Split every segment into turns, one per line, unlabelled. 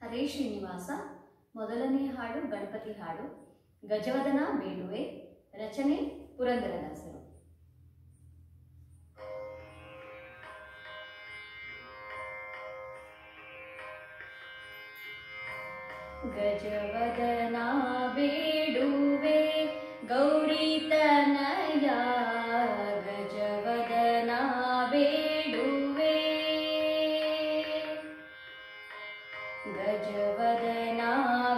ಹರೇ ಶ್ರೀನಿವಾಸ. ಮೊದಲನೇ ಹಾಡು ಗಣಪತಿ ಹಾಡು. ಗಜವದನ ಬೇಡುವೆ. ರಚನೆ ಪುರಂದರದಾಸರು. ಗಜವದನ ಬೇಡುವೆ ಗೌರಿ ತನಯ, ಗಜವದನ ಬೇಡುವೆ. ಗಜವದನ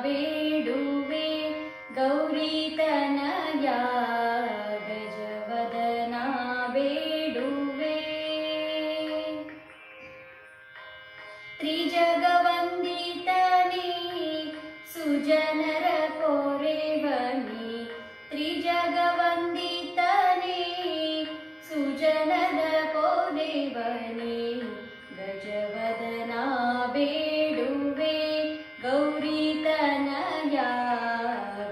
ಬೇಡುವೆ ಗೌರಿ ತನಯ, ಗಜವದನ ಬೇಡುವೆ. ತ್ರಿಜಗವಂದಿತನೇ ಸುಜನರ ಪೊರೆವನಿ, ತ್ರಿಜಗವಂದಿತನೇ ಸುಜನರ ಪೊರೆವನಿ. ಗಜವದನ ಬೇಡುವೆ ಗೌರಿ ತನಯ,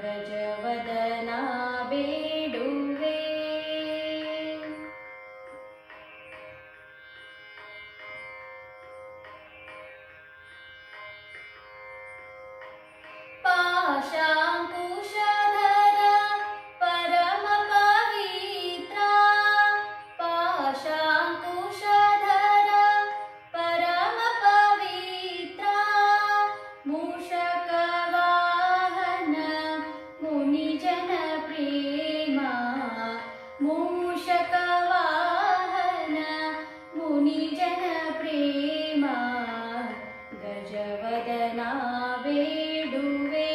ಗಜವದನ ಬೇಡುವೆ. ಪಾಶಾಂಕುಶಧರ ಪರಮ ಪವಿತ್ರ, ಪಾಶಾಂಕುಶಧರ ಪರಮ ಪವಿತ್ರ. ಮೂಷಕ ವಾಹನ ಮುನಿಜನ ಪ್ರೇಮ, ಮೂಷಕ ವಾಹನ ಮುನಿಜನ ಪ್ರೇಮ. ಗಜವದನ ಬೇಡುವೆ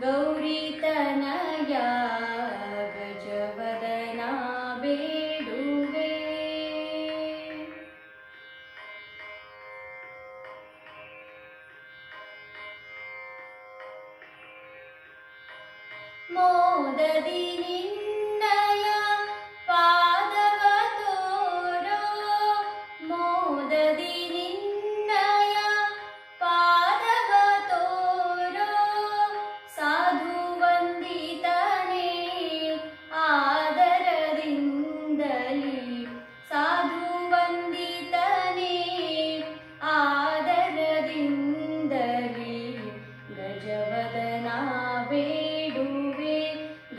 ಗೌರಿ ತನಯ, ಗಜವದನ ಬೇಡುವೆ. ಮೋದದಿ ನಿನ್ನಯ ಪಾದವ ತೋರೋ, ಮೋದದಿ ನಿನ್ನಯ ಪಾದವ ತೋರೋ. ಸಾಧು ವಂದಿತನೇ ಆದರದಿಂದಲಿ, ಸಾಧು ವಂದಿತನೇ ಆದರದಿಂದಲಿ. ಗಜವದನ ಬೇಡುವೆ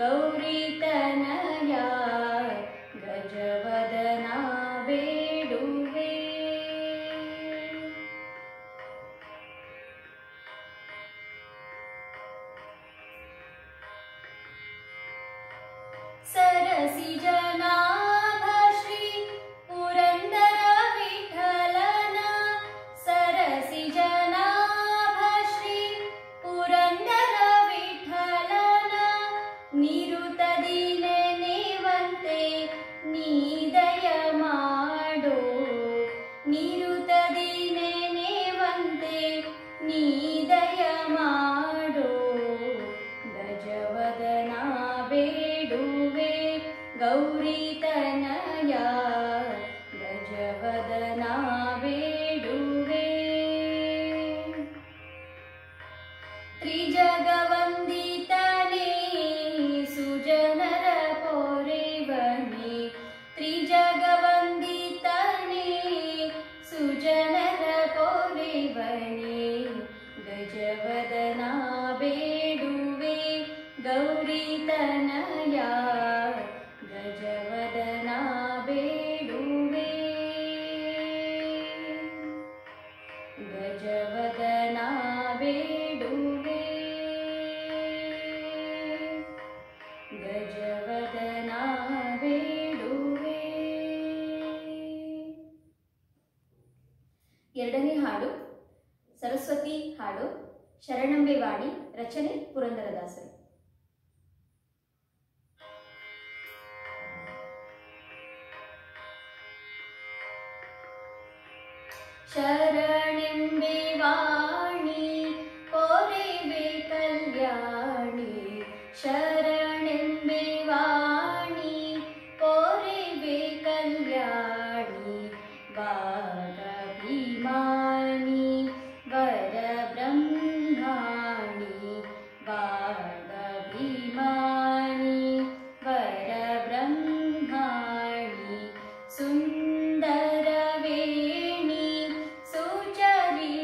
ಗೌರಿ ತನಯ, ಗಜವದನ ಬೇಡುವೆ. ಸರಸಿಜನಾಭ ಶ್ರೀ ಪುರಂದರ ವಿಠಲನ, ಸರಸಿಜನಾಭ ಶ್ರೀ ಪುರಂದರ ವಿಠಲನ. ನಿರುತದಿ ನೆನೆವಂತೆ ನೀ ದಯ ಮಾಡೋ, ನಿರುತದಿ ನೆನೆವಂತೆ ನೀ ದಯ ಮಾಡೋ. ಗಜವದನ ಬೇಡುವೆ ಗೌರಿ ತನಯ, ಗಜವದನ ಬೇಡುವೆ. ತ್ರಿಜಗವಂದಿತನೇ ಸುಜನರ ಪೊರೆವನಿ, ತ್ರಿಜಗವಂದಿತನೇ ಸುಜನರ ಪೊರೆವನಿ. ಗಜವದನ ಬೇಡುವೆ ಗೌರಿ ತನಯ, ಗಜವದನ ಬೇಡುವೆ. ಗಜವದನ ಬೇಡುವೆ, ಗಜವದನ ಬೇಡುವೆ. ಎರಡನೇ ಹಾಡು ಸರಸ್ವತಿ ಹಾಡು. ಶರಣಂಬೆ ವಾಣಿ. ರಚನೆ ಪುರಂದರದಾಸರು. ಶರಣೆಂಬೆ ವಾಣಿ ಪೊರೆವೆ ಕಲ್ಯಾಣಿ, ಶರಣೆಂಬೆ ವಾಣಿ ಪೊರೆವೆ ಕಲ್ಯಾಣಿ. ವಾಗಭಿಮಾನಿ ವರ ಬ್ರಹ್ಮಾಣಿ, ವಾಗಭಿಮಾನಿ ವರ ಬ್ರಹ್ಮಾಣಿ. ಸುಂದರ ವೇಣಿ ಸುಚರಿತ್ರಾಣಿ,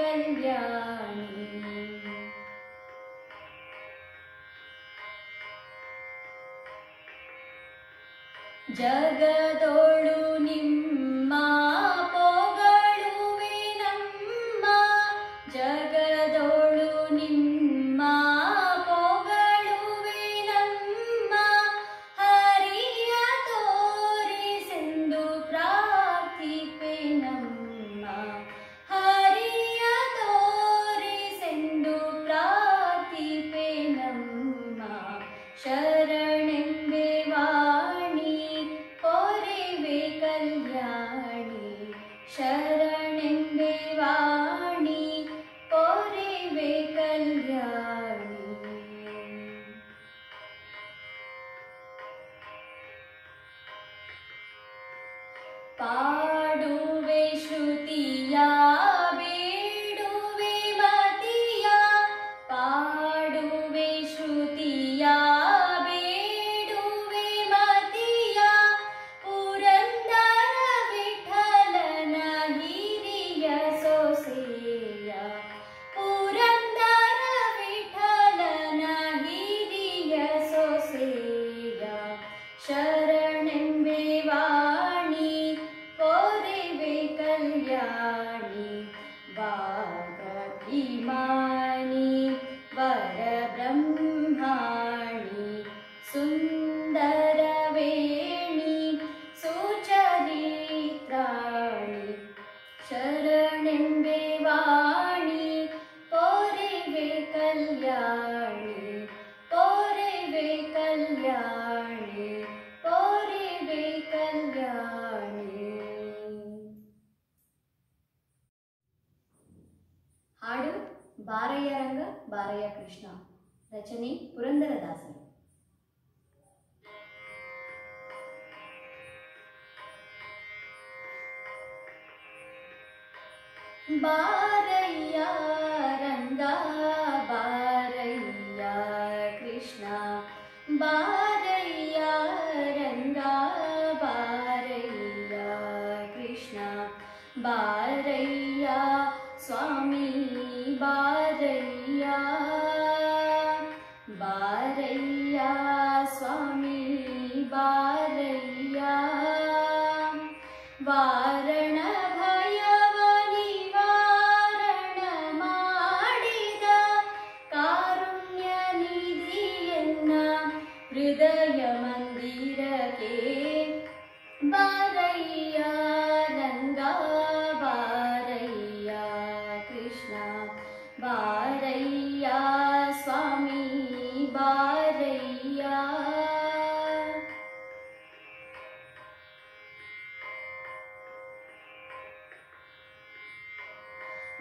ಕಲ್ಯಾಣಿ. ಜಗದೊಳು ನಿಮ್ಮ ಪೊಗಳುವೆ ನಮ್ಮ, ಜಗದೊಳು ನಿಮ್ಮ ಪೊಗಳುವೆ ನಮ್ಮ, ಹರಿಯ ತೋರಿಸೆಂದು ಪ್ರಾರ್ಥಿಪೆ ನಮ್ಮ, ಹರಿಯ ತೋರಿಸೆಂದು ಪ್ರಾರ್ಥಿಪೆ ನಮ್ಮ. ಶರಣೆಂಬೆ ವಾಣಿ ಪೊರೆವೆ ಕಲ್ಯಾಣಿ, ಶರಣೆಂಬೆ ವಾಣಿ ಪೊರೆವೆ ಕಲ್ಯಾಣಿ. ಪಾಡುವೆ ಶ್ರುತಿಯ ಬೇಡುವೆ ಮತಿಯ, ಪಾಡುವೆ ಶ್ರುತಿಯ ಬೇಡುವೆ ಮತಿಯ, ಪುರಂದರ ವಿಠಲನ ಹಿರಿಯ ಸೊಸೆಯ, ಪುರಂದರ ವಿಠಲನ ಹಿರಿಯ ಸೊಸೆಯ. ಶರಣೆಂಬೆ ವಾಣಿ ಪೊರೆವೆ ಕಲ್ಯಾಣಿ, ವಾಗಭಿಮಾನಿ ವರಬ್ರಹ್ಮಾಣಿ, ಸುಂದರವೇಣಿ ಸುಚರಿತ್ರಾಣಿ. ಶರಣೆಂಬೆ ವಾಣಿ ಪೊರೆವೆ ಕಲ್ಯಾಣಿ, ಪೊರೆವೆ ಕಲ್ಯಾಣಿ, ಪೊರೆವೆ ಕಲ್ಯಾಣಿ. ಹಾಡು ಬಾರಯ್ಯ ರಂಗ ಬಾರಯ್ಯ ಕೃಷ್ಣ, ರಚನೆ ಪುರಂದರದಾಸರು. ಬಾರಯ್ಯ ರಂಗ ಬಾರಯ್ಯ ಕೃಷ್ಣ, ಬಾರಯ್ಯ ರಂಗ ಬಾರಯ್ಯ ಕೃಷ್ಣ, ಬಾರಯ್ಯ ಸ್ವಾಮಿ ಬಾರಯ್ಯ, ಬಾರಯ್ಯ ಸ್ವಾಮಿ ಬಾರಯ್ಯ. ವಾರಣ ಭಯವ ನಿವಾರಣ ಮಾಡಿದ ಕಾರುಣ್ಯ ನಿಧಿಯನ್ನ ಹೃದಯ ಮಂದಿರಕ್ಕೆ, ಬಾರಯ್ಯ ರಂಗ ಬಾರಯ್ಯ ಕೃಷ್ಣ, ಬಾರಯ್ಯ ಸ್ವಾಮಿ ಬಾರಯ್ಯ.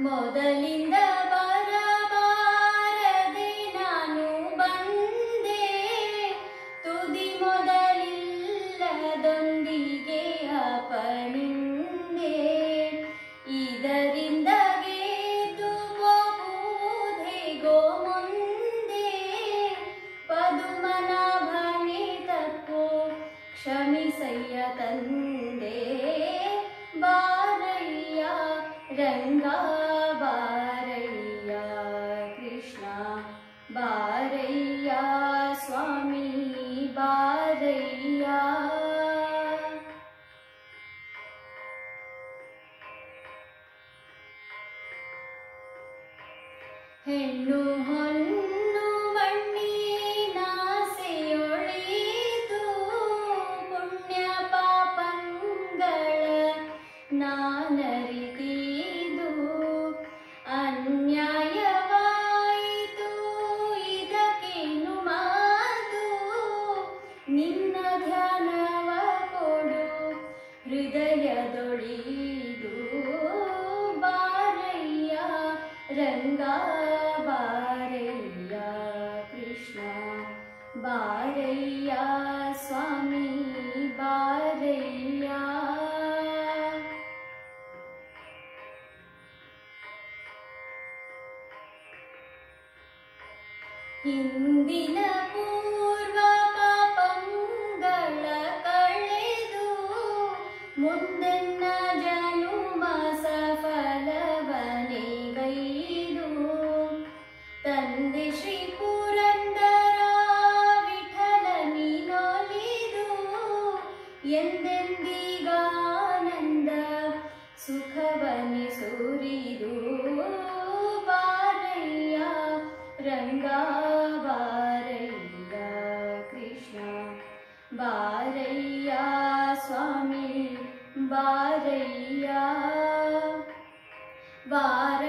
ಮೊದಲಿಂದ ಬರಬಾರದೆ ನಾನು ಬಂದೆ, ತುದಿ ಮೊದಲಿಲ್ಲದೊಂದಿಗೆ ಅಪನಿಂದೆ, ಇದರಿಂದ ಗೆದ್ದು ಹೋಗುವುದೇಗೋ ಮುಂದೆ, ಪದುಮನಾಭನೇ ತಪ್ಪು ಕ್ಷಮಿಸಯ್ಯ ತಂದೆ. ಬಾರಯ್ಯ ರಂಗ ಬಾರಯ್ಯ ಕೃಷ್ಣ, ಬಾರಯ್ಯ ಸ್ವಾಮಿ ಬಾರಯ್ಯ. ಹೆಣ್ಣು ಹೊನ್ನು ಮಣ್ಣಿನಾಸೆಯೊಳಿದು, ಪುಣ್ಯ ಪಾಪಂಗಳ ನಾನರಿತಿದು, ಅನ್ಯಾಯವಾಯಿತು ಇದಕ್ಕೇನು ಮಾತು, ನಿನ್ನ ಧ್ಯಾನವ ಕೊಡು ಹೃದಯದೊಳಿದು. ಬಾರಯ್ಯ ರಂಗ ಬಾರಯ್ಯ ಕೃಷ್ಣ, ಬಾರಯ್ಯ ಸ್ವಾಮಿ ಬಾರಯ್ಯ. ಹಿಂದಿನ ಪೂರ್ವ ಪಾಪಂಗಳ ಕಳೆದು, ಮುಂದೆನ್ನ ಜನುಮ ಸಫಲವನೇ ಗೈ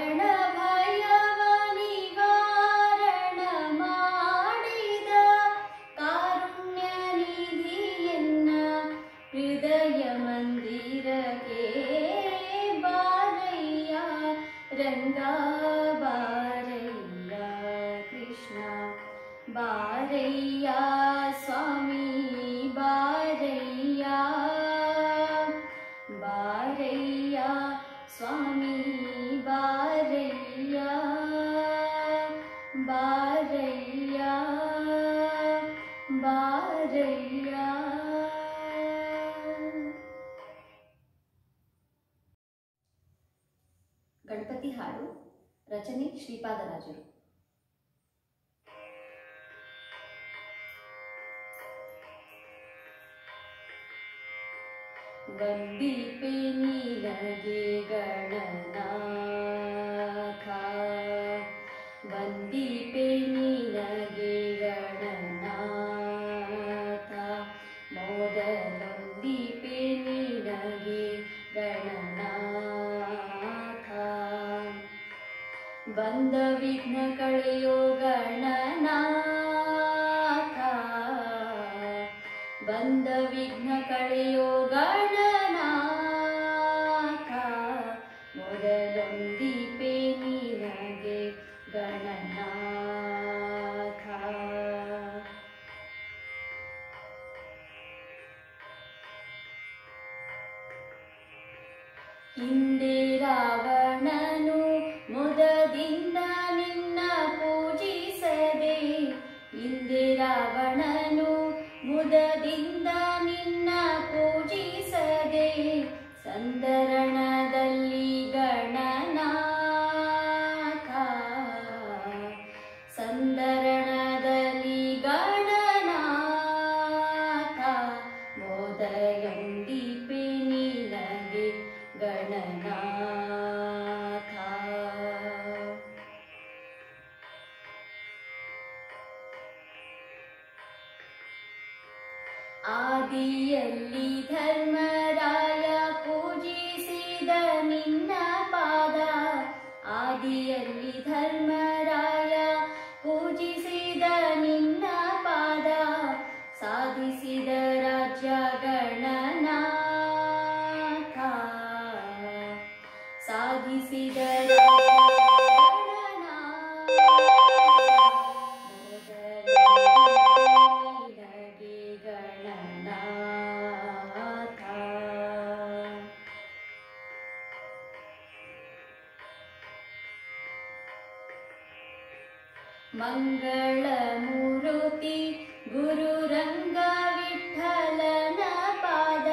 ಶರಣ ಭಯವ ನಿವಾರಣ ಮಾಡಿದ ಕಾರುಣ್ಯ ನಿಧಿಯನ್ನ ಹೃದಯ ಮಂದಿರಕ್ಕೆ ಬಾರಯ್ಯ ರಂಗ ಬಾರಯ್ಯ ಕೃಷ್ಣ ಬಾರಯ್ಯ ಸ್ವಾಮಿ ಬಾರಯ್ಯ ಬಾರಯ್ಯ ಸ್ವಾಮಿ ಬಾರಯ್ಯ ಬಾರಯ್ಯ ಬಾರಯ್ಯ. ಗಣಪತಿ ಹಾಡು ರಚನೆ ಶ್ರೀಪಾದರಾಜರು. ವಂದಿಪೆ ನಿನಗೆ ಗಣನಾಥ ವಂದಿಪೆ ನಿನಗೆ ಗಣನಾಥ ಮೊದಲೊಂದಿಪೆ ನಿನಗೆ ಗಣನಾಥ ಬಂದ ವಿಘ್ನ ಕಳೆಯೋ ಗಣನಾಥ ಬಂದ ವಿಘ್ನ ಕಳೆಯೋ ಗಣನಾಥ ಮೊದಲೊಂದಿಪೆ ನಿನಗೆ ಗಣನಾಥ. ಹಿಂದೆ ರಾವಣನು ಮುದದಿಂದ ನಿನ್ನ ಪೂಜಿಸದೆ ಹಿಂದೆ ರಾವಣನು ಮುದದಿಂದ ನಿನ್ನ ಪೂಜಿಸದೆ ಸಂದರಣದಲ್ಲಿ ಗಣನಾಥ ಸಂದರಣದಲ್ಲಿ ಗಣನಾಥ ಮೊದಲೊಂದಿಪೆ ನಿನಗೆ ಗಣನಾಥ. ಆದಿಯಲ್ಲಿ ಧರ್ಮರಾಯ ಪೂಜಿಸಿದ ನಿನ್ನ ಪಾದ ಆದಿಯಲ್ಲಿ ಧರ್ಮರಾಯ ಪೂಜಿಸಿದ ನಿನ್ನ ಪಾದ ಸಾಧಿಸಿದ ರಾಜ್ಯ ಗಣನಾಥ ಸಾಧಿಸಿದ ಮಂಗಳ ಮೂರುತಿ ಗುರುರಂಗ ವಿಠಲನ ಪಾದ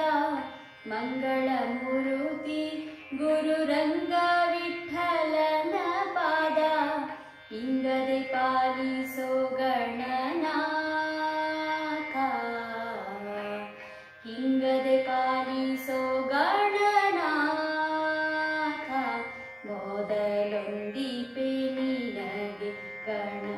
ಮಂಗಳ ಮೂರುತಿ ಗುರುರಂಗ ವಿಠಲನ ಪಾದ ಹಿಂಗದೆ ಪಾಲಿಸೋ ಗಣನಾಥ ಹಿಂಗದೆ ಪಾಲಿಸೋ ಗಣನಾಥ ಮೊದಲೊಂದಿಪೆ ನಿನಗೆ ಗಣನಾಥ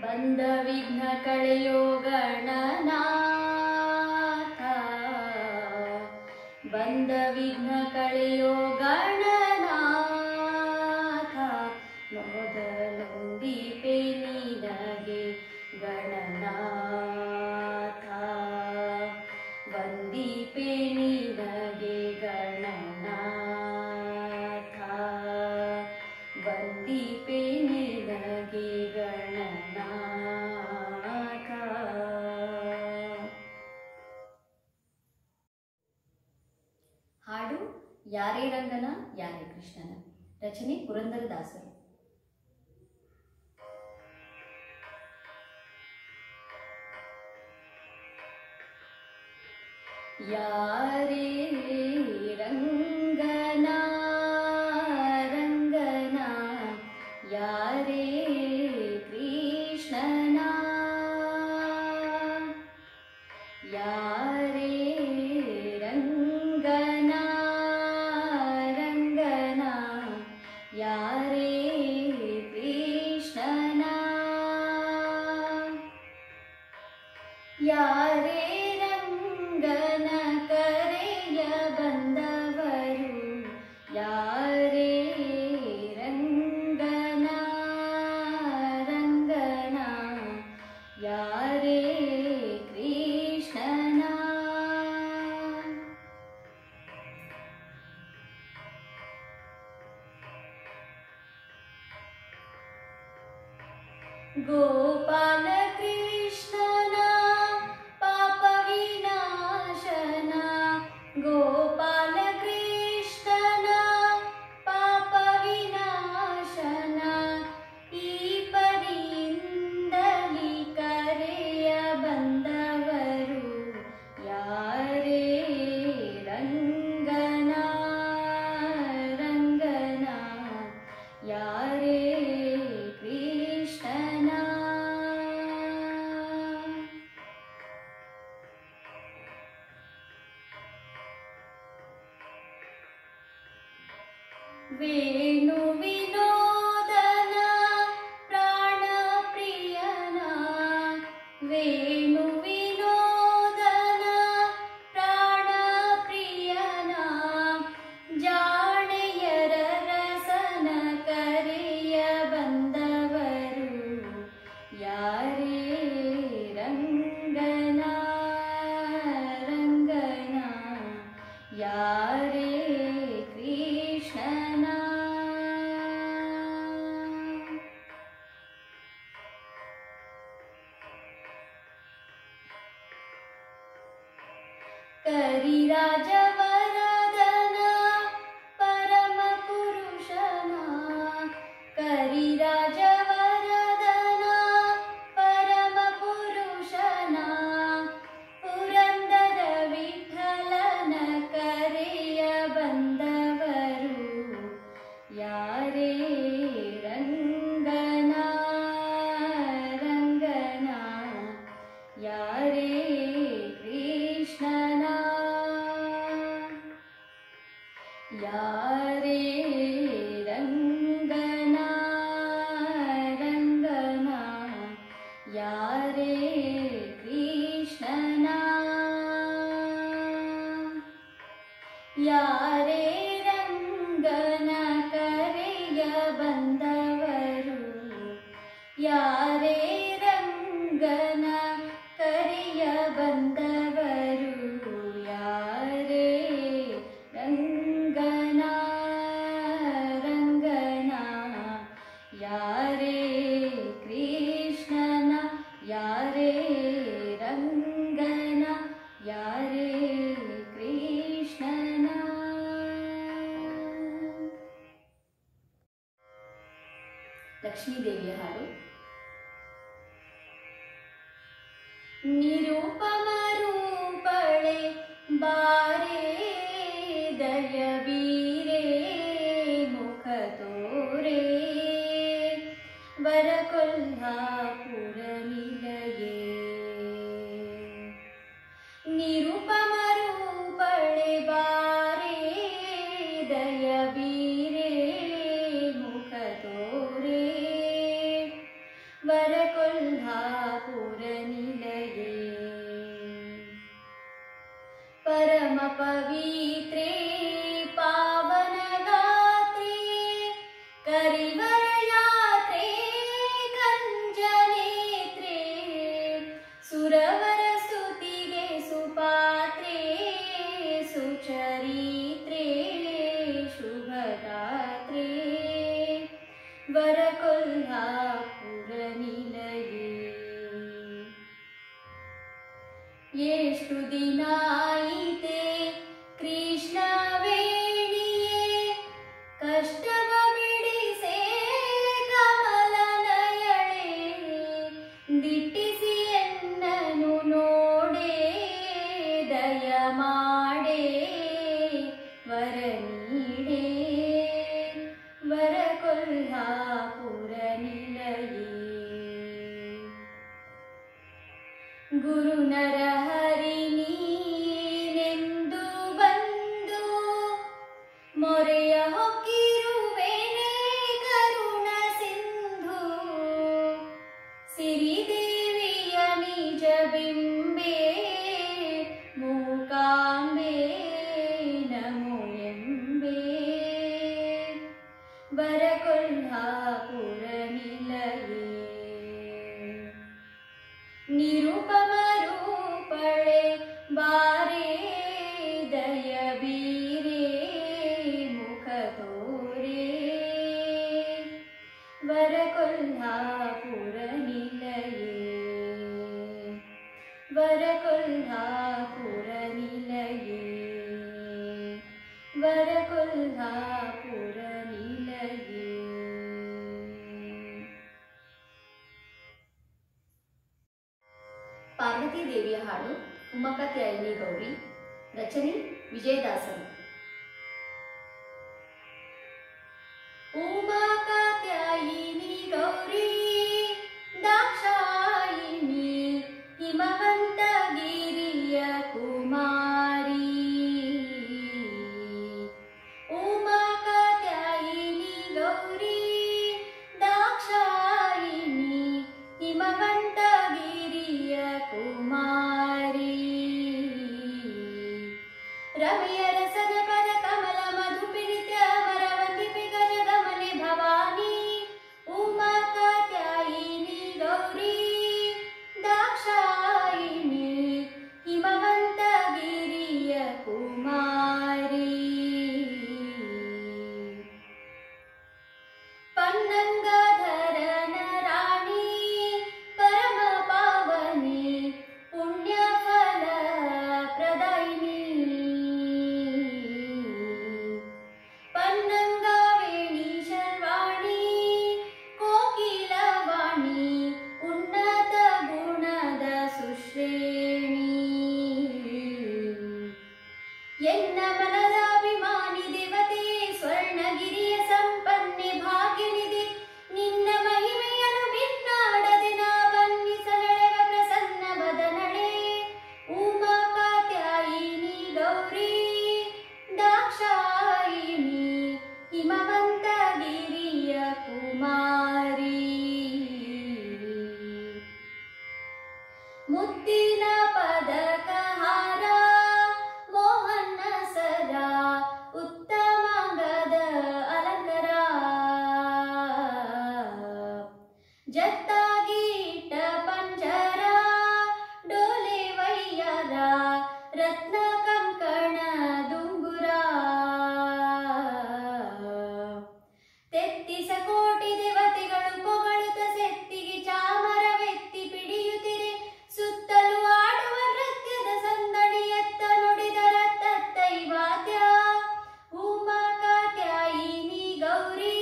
ಬಂದ ವಿಘ್ನ ಕಳೆಯೋ ಗಣನಾಥ ಬಂದ ವಿಘ್ನ ಕಳೆಯೋ ಗಣನಾಥ ಮೊದಲೊಂದಿಪೆ ನಿನಗೆ ಗಣನಾಥ ವಂದಿಪೆ ನಿನಗೆ ಗಣನಾಥ ವಂದಿಪೆ ನಿನಗೆ ಗಣನಾಥ. ಹಾಡು ಯಾರೇ ರಂಗನ ಯಾರೇ ಕೃಷ್ಣನ ರಚನೆ ಪುರಂದರದಾಸರು. ಯಾರೇ ರಂಗನ ರಂಗನ ಯಾರೇ ಕೃಷ್ಣನ ಯಾರೇ ರಂಗನ ರಂಗನ ಯಾರೇ ಕೃಷ್ಣನ ಯಾರೇ ರಂಗನ ಕರೆಯ ಬಂದ ಗೋಪಾಲ ಕೃಷ್ಣನ ಪಾಪ ವಿನಾಶನ ಗೋಪಾಲ ಕೃಷ್ಣನ ಪಾಪ ವಿನಾಶನ ಈ ಪರಿಯಿಂದಲಿ ಕರೆಯ ಬಂದವರು ಯಾರೇ ರಂಗನ ರಂಗನ ಯಾರೇ ಕೃಷ್ಣನ ವೇಣು ವಿನೋದನ ಪ್ರಾಣ ಪ್ರಿಯನ ವೇಣು ವಿನೋದನ ಪ್ರಾಣ ಪ್ರಿಯನ ಜಾಣೆಯರ ರಸನ ಕರೆಯ ಬಂದವರು ಯಾರೇ ರಂಗನ ರಂಗನ ಯಾರೇ ಕೃಷ್ಣನ ಕರಿರಾಜವರದನ ಪರಮ ಪುರುಷನ ಕರಿರಾಜವರದನ ಪರಮ ಪುರುಷನ ಪುರಂದರ ವಿಠಲನ ಕರೆಯ ಬಂದವರು ಯಾರೇ ರಂಗನ ರಂಗನ ಯಾರೇ ಕೃಷ್ಣನ ಯಾರೇ ರಂಗನ ರಂಗನ ಯಾರೇ ಕೃಷ್ಣನ ಯಾರೇ ರಂಗನ ಕರೆಯ ಬಂದವರು ಯಾರೇ ರಂಗನ ಕರೆಯ ಬಂದವರು ಯಾರೇ ರಂಗನ ರಂಗನ ಯಾರೇ ಕೃಷ್ಣನ ಯಾರೇ ರಂಗನ ಯಾರೇ ಕೃಷ್ಣನ. ಲಕ್ಷ್ಮೀದೇವಿಯ ಹಾಡು. ನಿರುಪಮ ರೂಪಳೆ ಬಾರೇ ದಯವೀರೇ ಮುಖ ತೋರೇ ವರಕೊಲ್ಹಾಪುರ ನಿಲಯೇ ನಿರುಪಮ ರೂಪಳೆ ಬಾರೇ ದಯವೀರೇ ಮುಖ ತೋರೇ ವರಕೊಲ್ಹಾಪುರ ನಿಲಯೇ परम पवित्रे पावन गात्रे करिवर यात्रे कंजनेत्रे सुरवर स्तुतिगे सुपात्रे सुचरित्रे शुभगात्रे वरकोल्हापुर निलये ಎಷ್ಟು ದಿನ ಆಯಿತೆ ಕೃಷ್ಣವೇಣಿಯೇ ಕಷ್ಟವ ಬಿಡಿಸೆ ಕಮಲನಯಳೆ ದಿಟ್ಟಿಸಿ ಎನ್ನನು ನೋಡೆ ದಯ ಮಾಡೆ ವರ ನೀಡೆ ವರಕೊಲ್ಹಾಪುರ ನಿಲಯೇ ಗುರು ನರಹರಿ ನೀನೆಂದು ಬಂದು ಮೊರೆಯ ಹೊಕ್ಕಿರುವೆನೆ ಕರುಣ ಸಿಂಧು ಸಿರಿದೇವಿಯ ನಿಜ ಬಿಂಬೆ ಮೂಕಾಂಬೆ ನಮೋ ಎಂಬೆ ವರಕೊಲ್ಹಾಪುರ ನಿಲಯೇ ನಿರುಪಮ ರೂಪಳೆ ಬಾರೇ ದಯವೀರೇ ಮುಖ ತೋರೇ ವರಕೊಲ್ಹಾಪುರ ಹಾಡು ಉಮಾಕಾತ್ಯಾಯಿನಿ ಗೌರಿ. ರಚನೆ ವಿಜಯದಾಸರು. ಉಮಾಕಾತ್ಯಾಯಿನಿ ಗೌರಿ ದಾಕ್ಷಾಯಿಣಿ ಹಿಮವಂತಗಿರಿಯ ಕುಮಾರಿ. ಉಮಾಕಾತ್ಯಾಯಿನಿ ಗೌರಿ ದಾಕ್ಷಾಯಿಣಿ ಹಿಮವಂತಗಿರಿಯ ಕುಮಾರಿ. ರಮೆಯರ ಸದಪದ ಕಮಲ ಮಧುಪಿರಿತ್ಯ ಮರವಂದಿಪಿ ಗಜಗಮನೆ ಭವಾನಿ. ಉಮಾಕಾತ್ಯಾಯಿನಿ ಗೌರಿ ದಾಕ್ಷಾಯಿಣಿ ಹಿಮವಂತಗಿರಿಯ ಕುಮಾರಿ. ಪನ್ನಂಗಾಧರನ ರಾಣಿ ಪರಮ ಪಾವನಿ ಪುಣ್ಯ ಫಲ ಪ್ರದಾಯಿನಿ. ಪನ್ನಂಗಾವೇಣಿ ಶರ್ವಾಣಿ ಕೋಕಿಲವಾಣಿ ಉನ್ನತ ಗುಣದ ಸುಶ್ರೇಣಿ. ಎನ್ನ ಮನದಾಭಿಮಾನಿ ದೇವತೆ ಸ್ವರ್ಣಗಿರಿಯ ಸಂಪನ್ನೆ ಭಾಗ್ಯನಿದೆ. ನಿನ್ನ ಮಹಿಮೆಯನ್ನು ಬಿನ್ನಾಡದೆ ನಾ ಬನ್ನಿಸಲೆಳೆವ ಪ್ರಸನ್ನ ವದನಳೆ. ಉಮಾಕಾತ್ಯಾಯಿನಿ ಗೌರಿ ದಾಕ್ಷಾಯಿಣಿ ಹಿಮವಂತಗಿರಿಯ ಕುಮಾರಿ. ಮುತ್ತಿನ ಪದಕಹಾರ ಮೋಹನ ಸರ ಉತ್ತಮಾಂಗದ ಅಲಂಕಾರ. ಜತ್ತಾಗಿ ಇಟ್ಟ ಪಂಜರ ಡೋಲೆ ವೈಯರ ರತ್ನ ಕಂಕಣ ದುಂಗುರ. ತೆತ್ತಿಸ ಕೋಟಿ ದೇವತೆಗಳು ಪೊಗಳುತ್ತ ಸೆತ್ತಿಗೆ ಚಾಮರವೆತ್ತಿ ಪಿಡಿಯುತ್ತಿರೆ. ಸುತ್ತಲೂ ಆಡುವ ನೃತ್ಯದ ಸಂದಣಿಯತ್ತ ನುಡಿದರ ತತ್ತೈ ವಾದ್ಯ. ಉಮಾಕಾತ್ಯಾಯಿನಿ ಗೌರಿ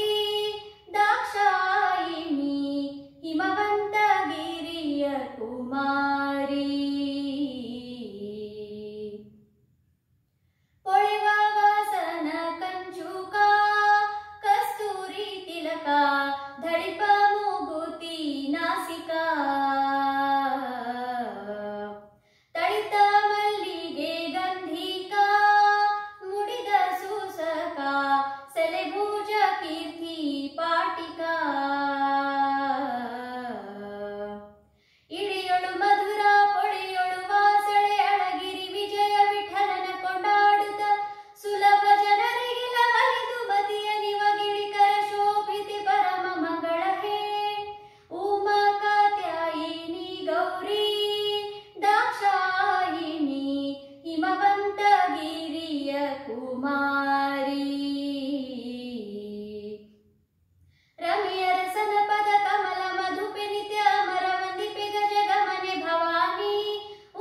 ದಾಕ್ಷಾಯಿಣಿ ಹಿಮವಂತಗಿರಿಯ ಕುಮಾರಿ. ಪೊಳೆವ ವಾಸನ ಕಂಚುಕ ಕಸ್ತೂರಿ ತಿಲಕ ಧಳಿಪ ಮೂಗುತಿ ನಾಸಿಕ. ತಳಿತ ಮಲ್ಲಿಗೆ ಗಂಧಿಕ ಮುಡಿದ ಸೂಸಕ ಸೆಲೆಭುಜ ಕೀರ್ತಿ ಪಾಟಿಕ. ಇಳಿಯೊಳು ಮಧುರ ಪೊಳೆಯೊಳು ವಾಸಳೆ ಅಳಗಿರಿ ವಿಜಯ ವಿಠಲನ ಕೊಂಡಾಡುತ್ತ ಸುಲಭ ಜನರಿಗೆ ಲವಲಿದು ಮತಿಯ ನಿವಗಿಳಿಕರ ಶೋಭಿತಿ ಪರಮ ಮಂಗಳ ಹೇ. ಉಮಾಕಾತ್ಯಾಯಿನಿ ಗೌರಿ ದಾಕ್ಷಾಯಿಣಿ ಹಿಮವಂತಗಿರಿಯ ಕುಮಾರಿ. ರಮೆಯರ ಸದಪದ ಕಮಲ ಮಧುಪಿ ನಿತ್ಯ ಮರವಂದಿಪಿ ಗಜಗಮನೆ ಭವಾನಿ.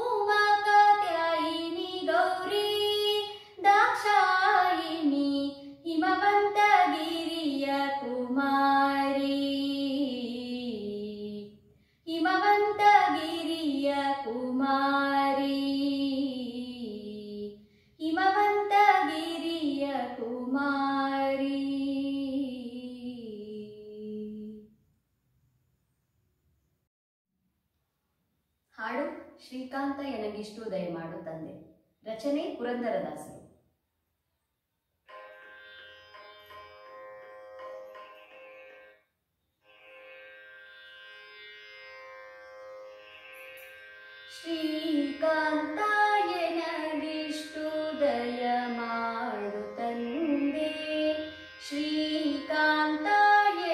ಉಮಾಕಾತ್ಯಾಯಿನಿ ಗೌರಿ ದಾಕ್ಷಾಯಿಣಿ ಹಿಮವಂತಗಿರಿಯ ಕುಮಾರಿ. ಹಿಮವಂತಗಿರಿಯ ಕುಮಾರಿ. ಹಿಮವಂತಗಿರಿಯ ಕುಮಾರಿ. ಹಾಡು ಶ್ರೀಕಾಂತ ಎನಗಿಷ್ಟು ದಯಮಾಡು ತಂದೆ. ರಚನೆ ಪುರಂದರದಾಸರು. ಶ್ರೀಕಾಂತ ಎನಗಿಷ್ಟು ದಯಮಾಡು ತಂದೆ. ಶ್ರೀಕಾಂತ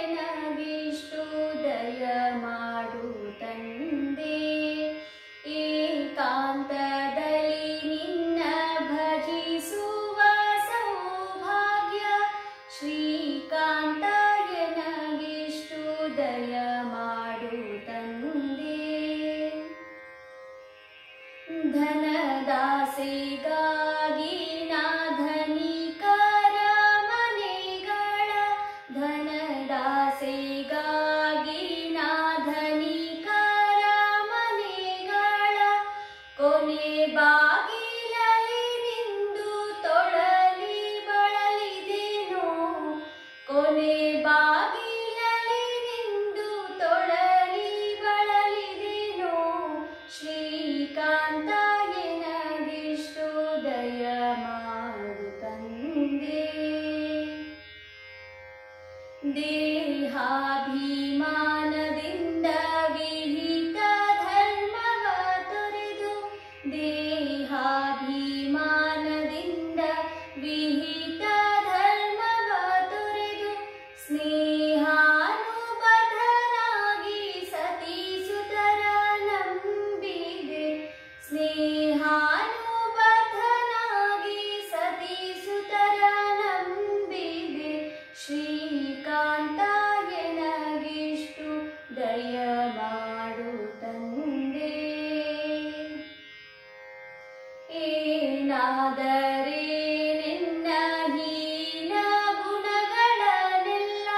ಎನಗಿಷ್ಟು ದಯಮಾಡು ತಂದೆ. ಏಕಾಂತದಲ್ಲಿ ನಿನ್ನ ಭಜಿಸುವ ಸೌಭಾಗ್ಯ. ಶ್ರೀಕಾಂತ ಎನಗಿಷ್ಟು ದಯಮಾಡು ತಂದೆ. ಕೊನೆ ಬಾಗಿಲಲ್ಲಿ ನಿಂದು ತೊಳಲಿ ಬಳಲಿದೆನೋ ಶ್ರೀಕಾಂತ ಎನಗಿಷ್ಟು ದಯ ಮಾಡು ತಂದೆ. ದೇಹಾಭಿಮಾನದಿಂದ ವಿಹಿತ ಧರ್ಮವ ತೊರೆದು ದೇಹಾಭಿಮಾನದಿಂದ ವಿಹಿತ ಧರ್ಮವ ತೊರೆದು ಸ್ನೇಹಾನುಬದ್ಧನಾಗಿ ಸತೀಸುತರ ನಂಬಿದೆ. ಸ್ನೇಹಾನುಬದ್ಧನಾಗಿ ಸತೀಸುತರ ನಂಬಿದೆ. ಶ್ರೀಕಾಂತ ಎನಗಿಷ್ಟು ದಯ ಮಾಡು ತಂದೆ. ಏನಾದರೆ ನಿನ್ನ ಹೀನ ಗುಣಗಳನ್ನೆಲ್ಲ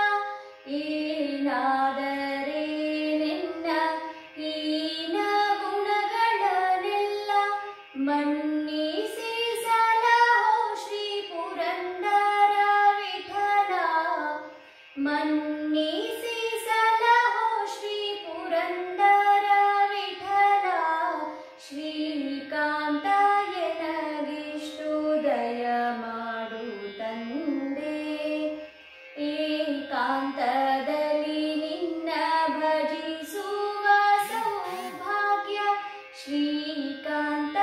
ಏನಾದರೆ ನಿನ್ನ ಹೀನ ಗುಣಗಳನ್ನೆಲ್ಲ ಮನ್ನಿಸಿ ಸಲಹೋ ಶ್ರೀ ಪುರಂದರ ವಿಠಲ. ಮನ್ನಿಸಿ ಸಲಹೋ ಶ್ರೀ ಪುರಂದರ ವಿಠಲ. ಶ್ರೀಕಾಂತ ಎನಗಿಷ್ಟು ದಯ ಮಾಡು ತಂದೆ. ಏಕಾಂತದಲ್ಲಿ ನಿನ್ನ ಭಜಿಸುವ ಸೌಭಾಗ್ಯ ಶ್ರೀಕಾಂತ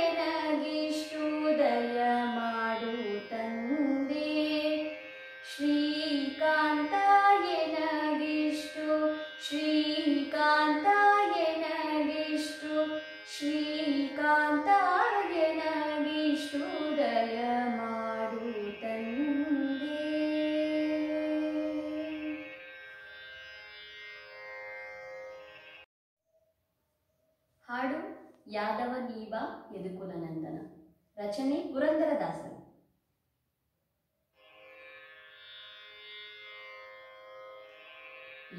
ಎನಗಿಷ್ಟು ದಯ ಮಾಡು ತಂದೆ. ಶ್ರೀಕಾಂತ ಎನಗಿಷ್ಟು ಶ್ರೀಕಾಂತ ಎನಗಿಷ್ಟು ಶ್ರೀಕಾಂತ ಎನಗಿಷ್ಟು ದಯ ಮಾಡು ತಂದೆ. ಹಾಡು ಯಾದವ ನೀಬ ಯದುಕುಲನಂದನ. ರಚನೆ ಪುರಂದರದಾಸರು.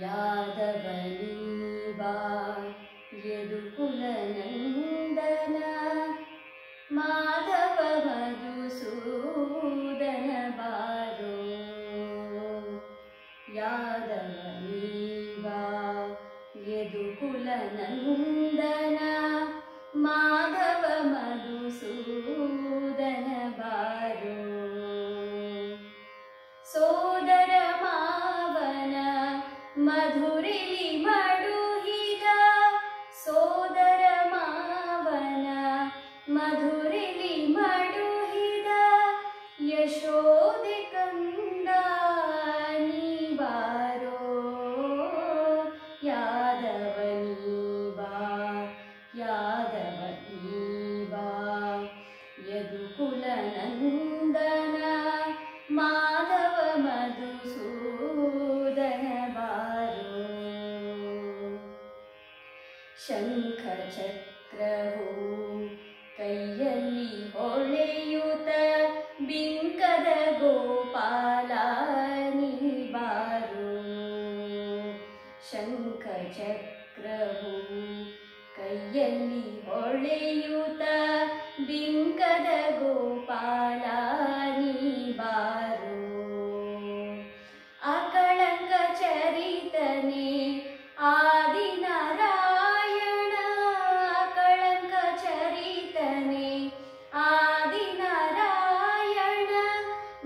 ಯಾದವ ನೀಬ ಯದುಕುಲನಂದನ ಮಾಧವ ಮಧುಸೂದನ ಬಾರೋ. ಯಾದವ ನೀಬ ಯದುಕುಲನಂದನ ಮಾಧವ ಮಧುಸೂದನ ಬಾರೋ. ಸೋದರ ಮಾವನ ಮಧುರಿಲಿ ಮಡುಹಿದ ಸೋದರ ಮಾವನ ಮಧುರಿಲಿ ಮಡುಹಿದ ಯಶೋದೆ ಕಂದ ನೀ ಬಾರೋ. ಯಾದವ ನೀಬ ಯಾದವ ನೀಬ ಯದುಕುಲನಂದನ ಮಾಧವ ಮಧುಸೂದನ ಬಾರೋ. ಶಂಖ ಚಕ್ರವು ಕೈಯಲ್ಲಿ ಹೊಳೆಯುತ್ತ ಬಿಂಕದ ಗೋಪಾಲ ನೀ ಬಾರೋ. ಶಂಖ ಚಕ್ರವು ಕೈಯಲ್ಲಿ ಹೊಳೆಯುತ್ತ ಬಿಂಕದ ಗೋಪಾಲ ನೀ ಬಾರೋ. ಅಕಳಂಕ ಚರಿತನೆ ಆದಿನಾರಾಯಣ. ಅಕಳಂಕ ಚರಿತನೆ ಆದಿನಾರಾಯಣ.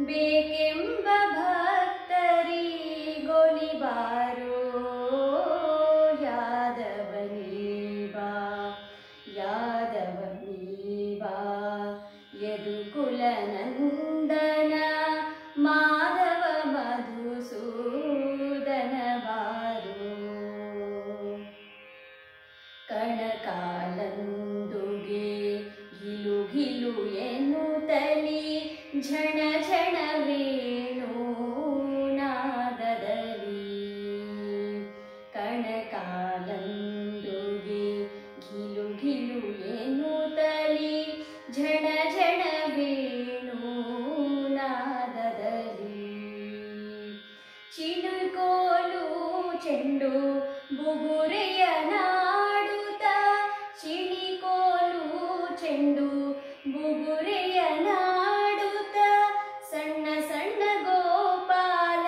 ಬೇಕೆಂಬ ಭಕ್ತರಿಗೊಲಿ ಬಾರೋ. ಯಾದವ ನೀಬ ಯಾದವ ನೀಬ ಯದುಕುಲನಂದನ ಮಾಧವ ಮಧುಸೂದನ ಬಾರೋ. ಕಣಕಾಲಂದುಗೆ ಗಿಲು ಗಿಲು ಎನ್ನುತ್ತಲಿ ಝಣ ಝಣ ವೇಣು ನಾದದಲ್ಲಿ. ಕಣಕಾಲಂದುಗೆ ಗಿಲು ಗಿಲು ಎನ್ನುತ್ತಲಿ ಝಣ ಝಣ ವೇಣು ನಾದದಲ್ಲಿ. ಚಿನುಕೋಲು ಚೆಂಡು ಬುಗುರೆಯ ನಾಡುತ್ತ ಚಿಣಿಕೋಲು ಚೆಂಡು ಬುಗುರೆಯ ನಾಡುತ್ತ ಸಣ್ಣ ಸಣ್ಣ ಗೋಪಾಲ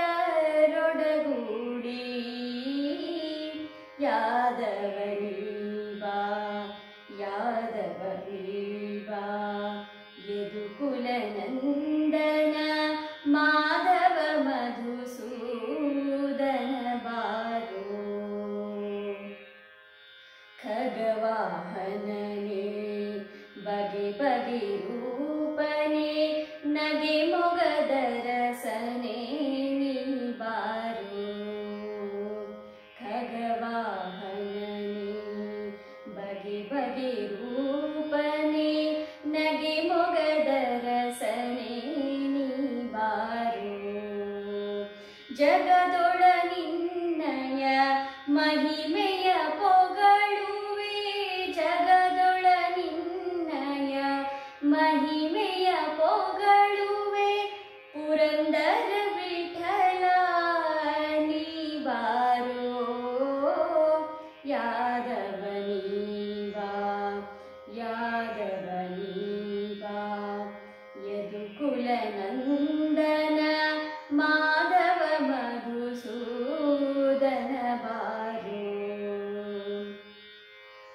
ಜಗದೊಳ ನಿನ್ನಯ ಮಹಿಮೆಯ ಪೊಗಳುವೆ ಜಗದೊಳ ನಿನ್ನಯ ಮಹಿಮೆಯ ಪೊಗಳುವೆ ಪುರಂದರ ವಿಠಲ ನೀ ಬಾರೋ ಯಾದವ ನೀ ಬಾ ಯಾದವ ನೀ ಬಾ ಯದುಕುಲ ನಂದನ ಮಾಧವ ಮಧುಸೂದನ ಬಾರೋ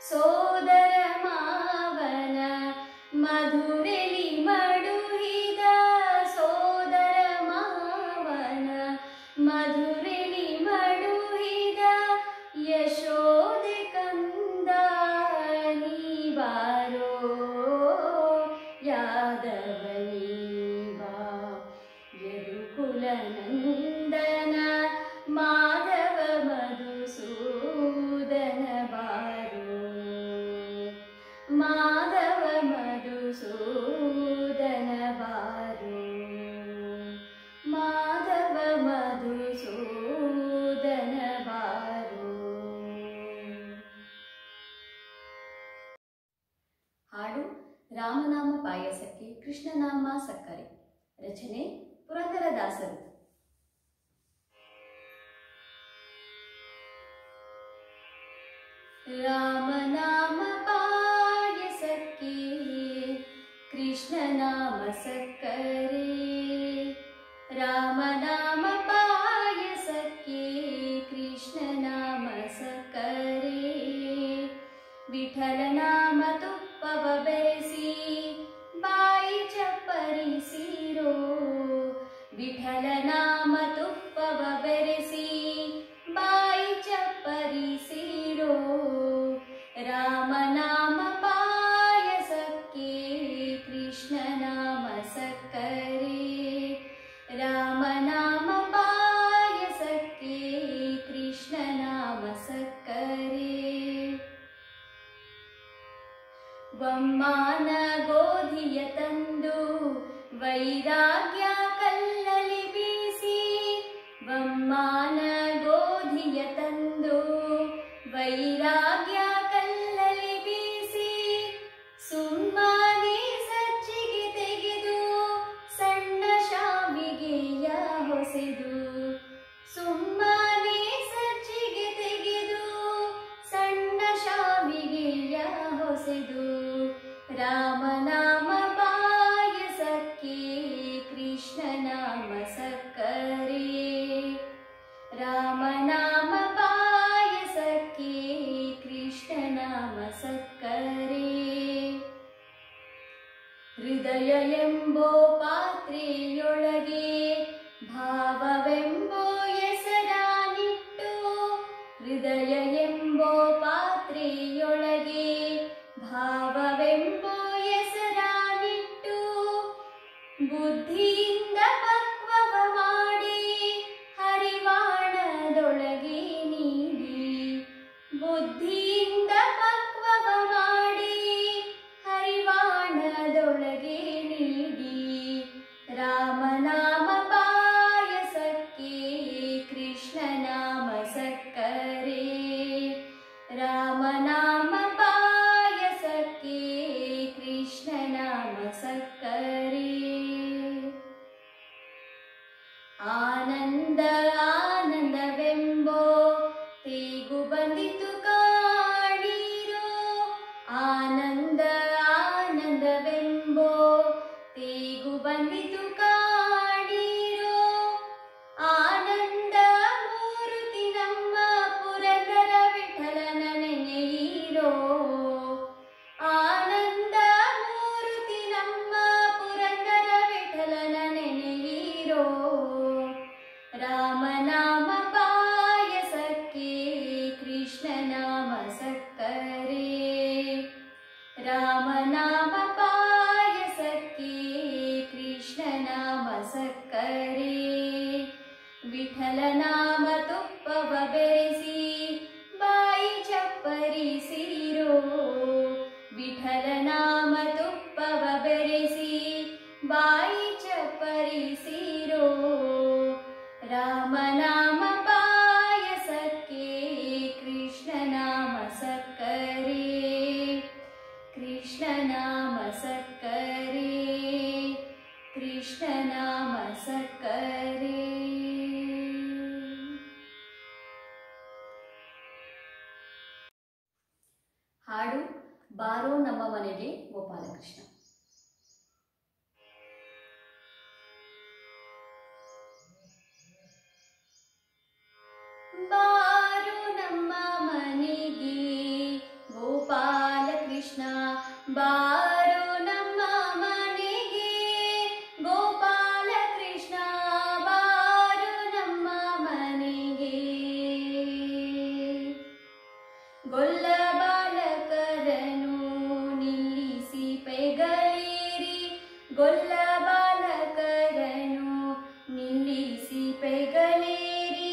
ಸೋದರ ಮಾವನ ಮಧುರೆಲಿ ಮಡುಹಿದ ಸೋದರ ಮಾವನ ಮಧುರೆಲಿ ಮಡುಹಿದ ಯಶೋದೆ ಕಂದ ನೀ ಬಾರೋ ಯಾದವ ನೀ ಬಾ ಯದುಕುಲ ನಂದನ ಮಾಧವ ಮಧುಸೂದನ ಬಾರೋ ಮಾಧವ ಮಧುಸೂದನ ಬಾರೋ ಮಾಧವ ಮಧುಸೂದನ ಬಾರೋ. ಹಾಡು ರಾಮನಾಮ ಪಾಯಸಕ್ಕೆ ಕೃಷ್ಣನಾಮ ಸಕ್ಕರೆ. ರಚನೆ ಪುರಂದರದಾಸರು. ರಾಮನಾಮ ಪಾಯಸಕ್ಕೆ ಕೃಷ್ಣನಾಮ ಸಕ್ಕರೆ ರಾಮನಾಮ ಪಾಯಸಕ್ಕೆ ಕೃಷ್ಣನಾಮ ಸಕ್ಕರೆ ವಿಠಲನಾಮ ತುಪ್ಪವ ಬೆರೆಸಿ ಬಾಯಿ ಚಪ್ಪರಿಸಿರೋ ವಿಠಲನಾಮ ತುಪ್ಪವ ಬೆರೆಸಿ ಬಾಯಿ ಚಪ್ಪರಿಸಿರೋ ರಾಮನಾಮ ಪಾಯಸಕ್ಕೆ ಕೃಷ್ಣನಾಮ ಸಕ್ಕರೆ ರಾಮನಾಮ ಪಾಯಸಕ್ಕೆ ಕೃಷ್ಣನಾಮ ಸಕ್ಕರೆ ವಮ್ಮಾನ ಗೋಧಿಯ ತಂದು ವೈರಾಗ್ಯ ಕಲ್ಲಲಿ ಬೀಸಿ ವಮ್ಮಾನ ಗೋಧಿಯ ತಂದು ವೈರಾಗ್ಯ ಕಲ್ಲಲಿ ಬೀಸಿ ಸುಮ್ಮನೆ ಸಜ್ಜಿಗೆ ತೆಗೆದು ಸಣ್ಣ ಶಾವಿಗೆಯ ಹೊಸೆದು ಸುಮ್ಮನೆ ಸಜ್ಜಿಗೆ ತೆಗೆದು ಸಣ್ಣ ಶಾವಿಗೆಯ ಹೊಸೆದು ರಾಮನಾಮ ಪಾಯಸಕ್ಕೆ ಕೃಷ್ಣನಾಮ ಸಕ್ಕರೆ ರಾಮನಾಮ ಪಾಯಸಕ್ಕೆ ಕೃಷ್ಣನಾಮ ಸಕ್ಕರೆ ಹೃದಯ ಎಂಬೋ ಪಾತ್ರೆಯೊಳಗೆ ಭಾವವೆಂಬೋ ಹೆಸರಾನಿಟ್ಟು ಹೃದಯ ಎಂಬೋ ಪಾತ್ರೆಯೊಳಗೆ ಭಾವವೆಂಬೋ ಹೆಸರಾನಿಟ್ಟು ಬುದ್ಧಿಯಿಂದ ಪಕ್ವವ ಮಾಡಿ ಹರಿವಾಣದೊಳಗೆ ನೀಡಿ ಬುದ್ಧಿಯಿಂದ ಪಕ್ವವ ಮಾಡಿ ಹರಿವಾಣದೊಳಗೆ ನೀಡಿ ರಾಮನಾಮ ಪಾಯಸಕ್ಕೆ ಕೃಷ್ಣನಾಮ ಸಕ್ಕರೆ ರಾಮನಾಮ ಪಾಯಸಕ್ಕೆ ಕೃಷ್ಣನಾಮ ಸಕ್ಕರೆ ಆನಂದ ಆನಂದವೆಂಬೋ ತೇಗು ಬಂದಿತು ಕಾಣಿರೋ ಆನಂದ ಆನಂದವೆಂಬೋ ತೇಗು ಬಂದಿತು ಕಾಣಿರೋ ಆನಂದ ಮೂರುತಿ ನಮ್ಮ ಪುರಂದರ ವಿಠಲನ ನೆನೆಯಿರೋ ಆನಂದ ಮೂರುತಿ ನಮ್ಮ ಪುರಂದರ ವಿಠಲನ ನೆನೆಯಿರೋ ರಾಮ ರಾಮನಾಮ ಪಾಯಸಕ್ಕೆ ಕೃಷ್ಣನಾಮ ಸಕ್ಕರೆ, ಕೃಷ್ಣನಾಮ ಸಕ್ಕರೆ, ಕೃಷ್ಣನಾಮ ಸಕ್ಕರೆ. ಹಾಡು ಬಾರೋ ನಮ್ಮ ಮನೆಗೆ ಗೋಪಾಲಕೃಷ್ಣ. ಬಾರೋ ನಮ್ಮ ಮನೆಗೆ ಗೋಪಾಲಕೃಷ್ಣ, ಬಾರೋ ನಮ್ಮ ಮನೆಗೆ ಗೋಪಾಲಕೃಷ್ಣ, ಬಾರೋ ನಮ್ಮ ಮನೆಗೆ. ಗೊಲ್ಲ ಬಾಲಕರನು ನಿಲ್ಲಿಸಿ ಪೆಗಲೇರಿ, ಗೊಲ್ಲ ಬಾಲಕರನು ನಿಲ್ಲಿಸಿ ಪೆಗಲೇರಿ,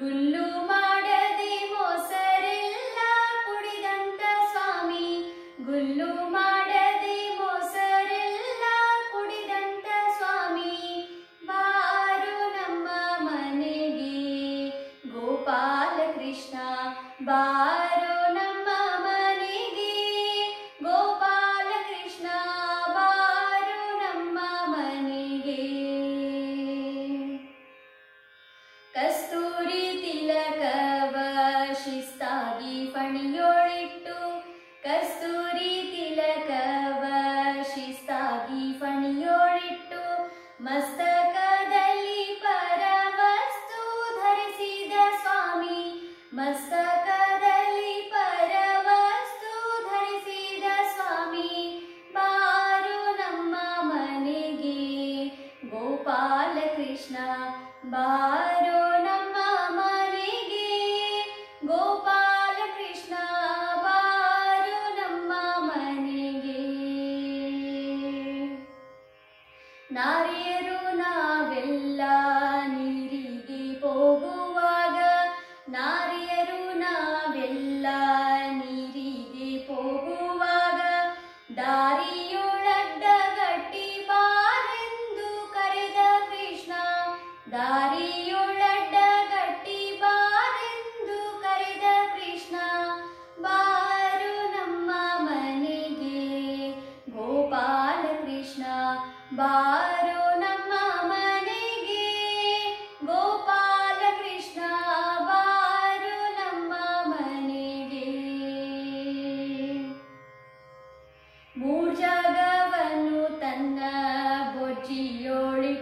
ಗುಲ್ಲು ಮಾಡದೆ ಮೊಸರೆಲ್ಲ ಕುಡಿದಂತ ಸ್ವಾಮಿ, ಗುಲ್ಲು ಮಾಡದೆ ಮೊಸರೆಲ್ಲ ಕುಡಿದಂತ ಸ್ವಾಮಿ, ಬಾರೋ ನಮ್ಮ ಮನೆಗೆ ಗೋಪಾಲಕೃಷ್ಣ, ಬಾರೋ ನಮ್ಮ ಮನೆಗೆ ಗೋಪಾಲಕೃಷ್ಣ, ಬಾರೋ ನಮ್ಮ ಮನೆಗೆ. ಕಸ್ತೂರಿ ತಿಲಕವ ಶಿಸ್ತಾಗಿ ಫಣಿಯೊಳಿಟ್ಟು, ಕಸ್ತೂರಿ ತಿಲಕವ ಶಿಸ್ತಾಗಿ ಫಣಿಯೊಳಿಟ್ಟು, ಮಸ್ತಕದಲ್ಲಿ ಪರವಸ್ತು ಧರಿಸಿದ ಸ್ವಾಮಿ, ಮಸ್ತಕದಲ್ಲಿ ಪರವಸ್ತು ಧರಿಸಿದ ಸ್ವಾಮಿ, ಬಾರೋ ನಮ್ಮ ಮನೆಗೆ ಗೋಪಾಲಕೃಷ್ಣ, ಬಾರೋ ನಮ್ಮ ಮನೆಗೆ ಗೋಪಾಲಕೃಷ್ಣ, ಬಾರೋ ನಮ್ಮ ಮನೆಗೆ. ನಾರಿಯರು ನಾವೆಲ್ಲ ನೀರಿಗೆ ಹೋಗುವಾಗ, ನಾರಿಯರು ನಾವೆಲ್ಲ ನೀರಿಗೆ ಹೋಗುವಾಗ, ದಾರಿಯೊಳಡ್ಡಗಟ್ಟಿ ಬಾರೆಂದು ಕರೆದ ಕೃಷ್ಣ, ದಾರಿಯೊಳಡ್ಡಗಟ್ಟಿ ಬಾರೆಂದು ಕರೆದ ಕೃಷ್ಣ, ಬಾರೋ ನಮ್ಮ ಮನೆಗೆ ಗೋಪಾಲಕೃಷ್ಣ, ಬಾರೋ ನಮ್ಮ ಮನೆಗೆ ಗೋಪಾಲಕೃಷ್ಣ, ಬಾರೋ ನಮ್ಮ ಮನೆಗೆ. ಮೂರ್ಜಗವನ್ನು ತನ್ನ ಬೊಜ್ಜಿಯೊಳಿಟ್ಟುಕೊಂಡು,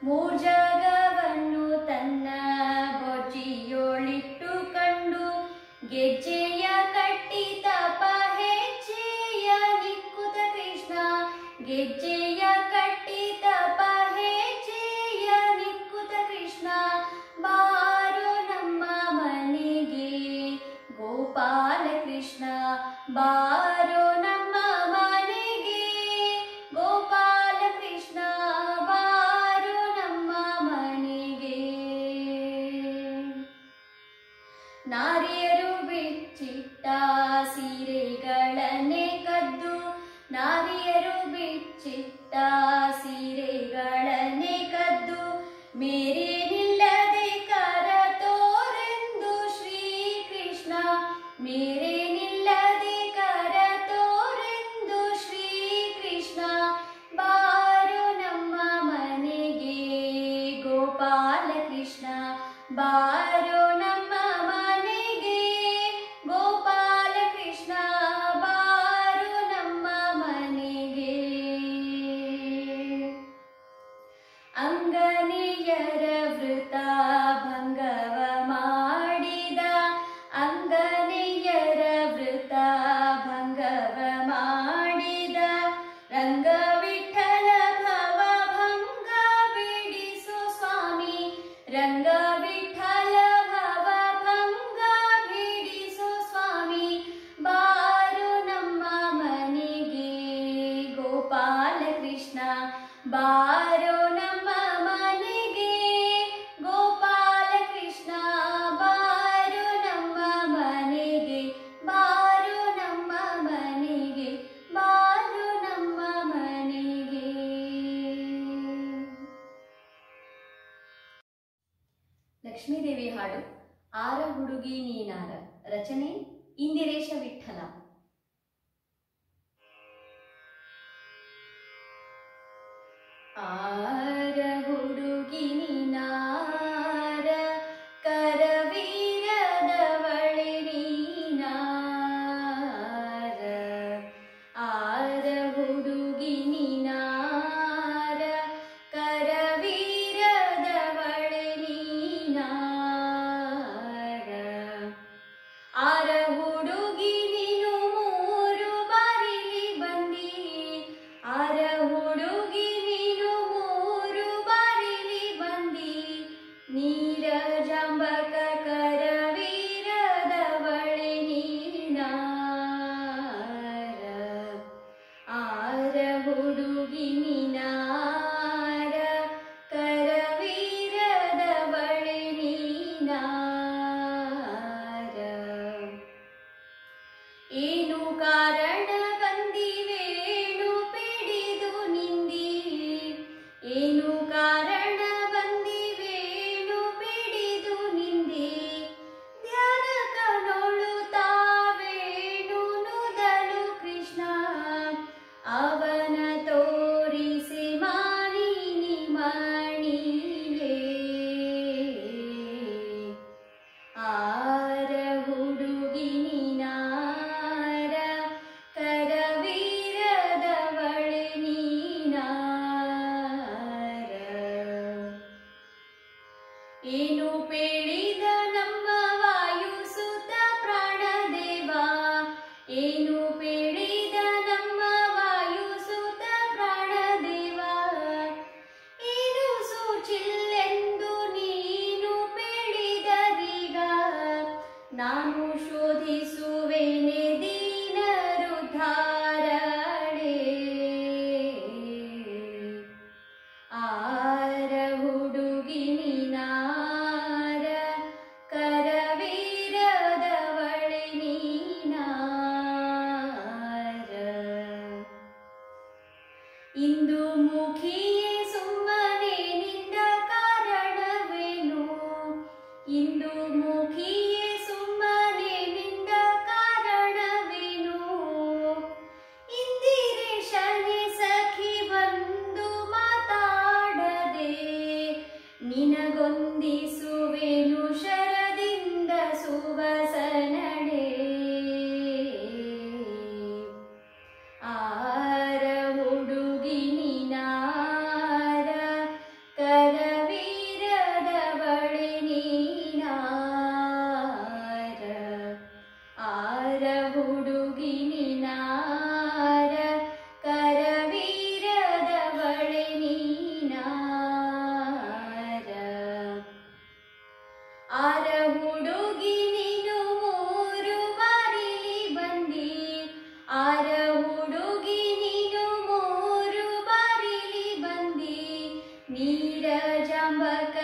ಮೂರ್ಜಗವನ್ನು ತನ್ನ ಬೊಜ್ಜಿಯೊಳಿಟ್ಟುಕೊಂಡು, ಗೆಜ್ಜೆಯ ಕಟ್ಟಿ ತಪ ಹೆಜ್ಜೆಯ ನಿಕ್ಕುತ ಕೃಷ್ಣ, ಗೆಜ್ಜೆಯ ಕಟ್ಟಿ ತಪ ಹೆಜ್ಜೆಯ ನಿಕ್ಕುತ ಕೃಷ್ಣ, ಬಾರೋ ನಮ್ಮ ಮನೆಗೆ ಗೋಪಾಲಕೃಷ್ಣ, ಬಾರೋ ನಮ್ಮ ಮನೆಗೆ ಗೋಪಾಲಕೃಷ್ಣ, ಬಾರೋ ನಮ್ಮ ಮನೆಗೆ. ನಾರಿಯರು ಬಿಚ್ಚಿಟ್ಟ ಸೀರೆಗಳನ್ನೇ ಕದ್ದು, ನಾರಿಯರು ಬಿಚ್ಚಿಟ್ಟ ಸೀರೆಗಳನ್ನೇ ಕದ್ದು, ಮೇರೆ ನಿಲ್ಲದೆ ಕರ ತೋರೆಂದು ಶ್ರೀಕೃಷ್ಣ, ಮೇರೆ ನಿಲ್ಲದೆ ಕರ ತೋರೆಂದು ಶ್ರೀಕೃಷ್ಣ, ಬಾರೋ ನಮ್ಮ ಮನೆಗೆ ಗೋಪಾಲಕೃಷ್ಣ, ಬಾರೋ ನಮ್ಮ ಮನೆಗೆ ಗೋಪಾಲಕೃಷ್ಣ, ಬಾರೋ ನಮ್ಮ ಮನೆಗೆ. ಅಂಗನೆಯರ ವೃತ ಭಂಗವ ಮಾಡಿದ, ಅಂಗನೆಯರ ವೃತ ಭಂಗವ ಮಾಡಿದ, ರಂಗ ವಿಠಲ ಭವ ಭಂಗ ಬಿಡಿಸು ಸ್ವಾಮಿ, ರಂಗ ವಿಠಲ ಭವ ಲಕ್ಷ್ಮೀದೇವಿ ಹಾಡು ಆರ ಹುಡುಗಿ ನೀನಾರ. ರಚನೆ ಇಂದಿರೇಶ ವಿಠಲ. ಆರ ಹುಡುಗಿ ನೀನಾರ ಕರವೀರದವಳೆ ನೀನಾರ. ಆರ ಹುಡುಗಿ ನೀನಾರ ಕರವೀರದವಳೆ ನೀನಾರ. ಆರ ಹುಡುಗಿ ನೀನು ಮೂರು ಬಾರಿಲಿ ಬಂದಿ. ಆರ ಹುಡುಗಿ ನೀನು ಮೂರು ಬಾರಿಲಿ ಬಂದಿ. ನೀರಜಾಂಬಕ ಕರವೀರದವಳೆ ನೀನಾರ. ಆರ ಹುಡುಗಿ ನೀನಾರ ಕರವೀರದವಳೆ ನೀನಾರ. ಏನು ಕಾರಣ ಬಂದಿವೇಣು ಪಿಡಿದು ನಿಂದಿ. ಏನು ಕಾರಣ ಬಂದಿವೇಣು ಪಿಡಿದು ನಿಂದಿ. ಧ್ಯಾನಕ ನೋಳು ತಾವೇಣು ನುದಲು ಕೃಷ್ಣ. ಅವನ ತೋರಿಸಿ ಮಾನಿನಿ ಮಣಿಯೇ. ಆರ ಹುಡುಗಿ ನೀನಾರ ಕರವೀರದವಳೆ ನೀನಾರ. ಏನು ಪೇಳಿದ ನಮ್ಮ ವಾಯುಸುತ ಪ್ರಾಣದೇವ. ಏನು ಪೇಳಿದ ನಮ್ಮ ವಾಯುಸುತ ಪ್ರಾಣದೇವ. ಏನು ಸೂಚಿಲ್ಲೆಂದು ನೀನು ಪೇಳಿದರೀಗ. ನಾನು ಶೋಧಿಸುವೆನೆ ದೀನರುದ್ಧಾರಳೆ. ಆರ ಹುಡುಗಿ ನೀನಾರ ಕರವೀರದವಳೆ ನೀನಾರ. ಇಂದು ಮುಖಿಯೇ ಸುಮ್ಮನೆ ನಿಂದ ಕಾರಣವೇನು. ಇಂದು ಮುಖಿಯೇ ಸುಮ್ಮನೆ ನಿಂದ ಕಾರಣವೇನು. ಇಂದಿರೇಶನೇ ಸಖಿ ಬಂದು ಮಾತಾಡದೆ. ನಿನಗೊಂದಿಸುವೆನು ಶರದಿಂದ ಸುವಸನಡೆ. ಆರ ಹುಡುಗಿ ನೀನಾರ ಕರವೀರದವಳೆ ನೀನಾರ. ಆರ ಹುಡುಗಿ ನೀನಾರ ಕರವೀರದವಳೆ ನೀನಾರ. ಆರ ಹುಡುಗಿ ನೀನು ಮೂರು ಬಾರಿಲಿ ಬಂದಿ. ಆರ ಹುಡುಗಿ ನೀನು ಮೂರು ಬಾರಿಲಿ ಬಂದಿ. ನೀರಜಾಂಬಕ